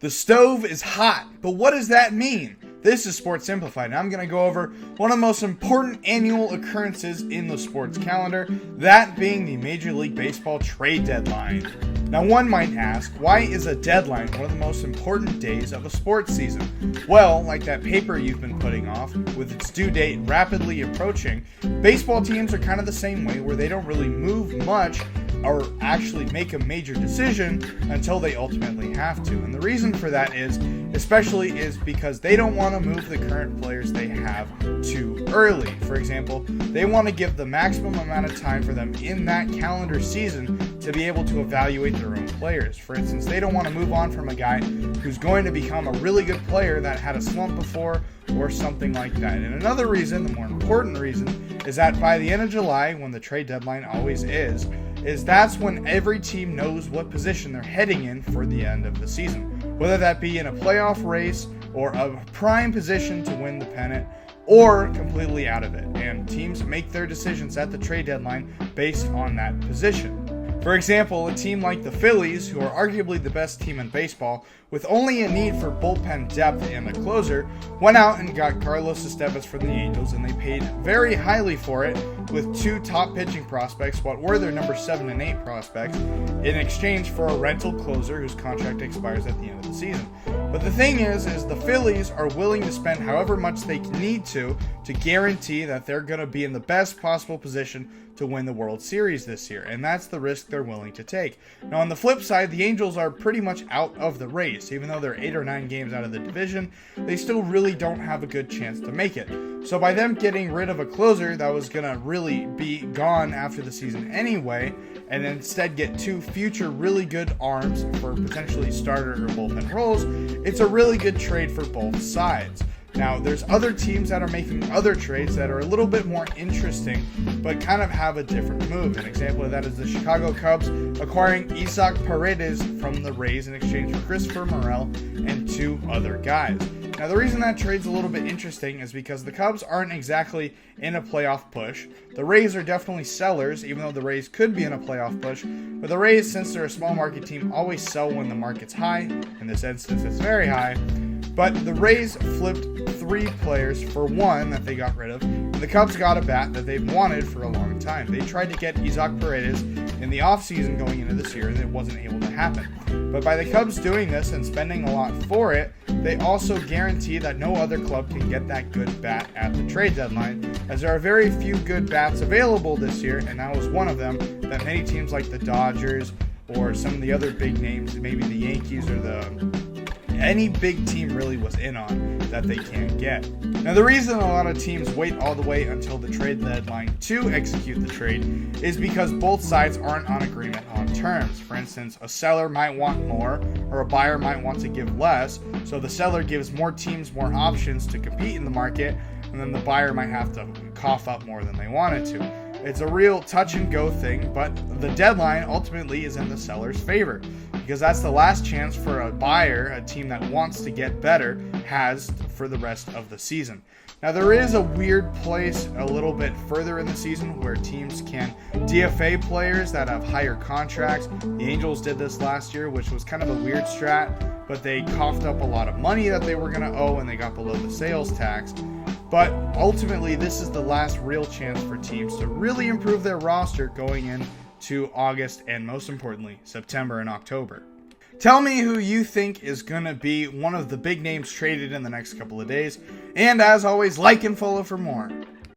The stove is hot, but what does that mean? This is Sports Simplified, and I'm going to go over one of the most important annual occurrences in the sports calendar, that being the Major League Baseball trade deadline. Now, one might ask, why is a deadline one of the most important days of a sports season? Well, like that paper you've been putting off, with its due date rapidly approaching, baseball teams are kind of the same way, where they don't really move much or actually make a major decision until they ultimately have to. And the reason for that is because they don't want to move the current players they have too early. For example, they want to give the maximum amount of time for them in that calendar season to be able to evaluate their own players. For instance, they don't want to move on from a guy who's going to become a really good player that had a slump before or something like that. And another reason, the more important reason, is that by the end of July, when the trade deadline always is that's when every team knows what position they're heading in for the end of the season. Whether that be in a playoff race or a prime position to win the pennant, or completely out of it. And teams make their decisions at the trade deadline based on that position. For example, a team like the Phillies, who are arguably the best team in baseball, with only a need for bullpen depth and a closer, went out and got Carlos Estevez from the Angels, and they paid very highly for it with two top pitching prospects, what were their number 7 and 8 prospects, in exchange for a rental closer whose contract expires at the end of the season. But the thing is the Phillies are willing to spend however much they need to guarantee that they're going to be in the best possible position to win the World Series this year, and that's the risk they're willing to take. Now, on the flip side, the Angels are pretty much out of the race. Even though they're 8 or 9 games out of the division, they still really don't have a good chance to make it. So by them getting rid of a closer that was going to really be gone after the season anyway, and instead get 2 future really good arms for potentially starter or bullpen roles, it's a really good trade for both sides. Now, there's other teams that are making other trades that are a little bit more interesting, but kind of have a different move. An example of that is the Chicago Cubs acquiring Isaac Paredes from the Rays in exchange for Christopher Morel and 2 other guys. Now, the reason that trade's a little bit interesting is because the Cubs aren't exactly in a playoff push. The Rays are definitely sellers, even though the Rays could be in a playoff push. But the Rays, since they're a small market team, always sell when the market's high. In this instance, it's very high. But the Rays flipped 3 players for 1 that they got rid of, and the Cubs got a bat that they've wanted for a long time. They tried to get Isaac Paredes in the offseason going into this year, and it wasn't able to happen. But by the Cubs doing this and spending a lot for it, they also guarantee that no other club can get that good bat at the trade deadline, as there are very few good bats available this year, and that was one of them that many teams like the Dodgers or some of the other big names, maybe the Yankees or any big team really was in on that they can't get. Now, the reason a lot of teams wait all the way until the trade deadline to execute the trade is because both sides aren't on agreement on terms. For instance, a seller might want more, or a buyer might want to give less, so the seller gives more teams more options to compete in the market, and then the buyer might have to cough up more than they wanted to. It's a real touch and go thing, but the deadline ultimately is in the seller's favor, because that's the last chance for a buyer, a team that wants to get better, has for the rest of the season. Now, there is a weird place a little bit further in the season where teams can DFA players that have higher contracts. The Angels did this last year, which was kind of a weird strat, but they coughed up a lot of money that they were going to owe, and they got below the sales tax. But ultimately, this is the last real chance for teams to really improve their roster going into August and, most importantly, September and October. Tell me who you think is going to be one of the big names traded in the next couple of days. And as always, like and follow for more.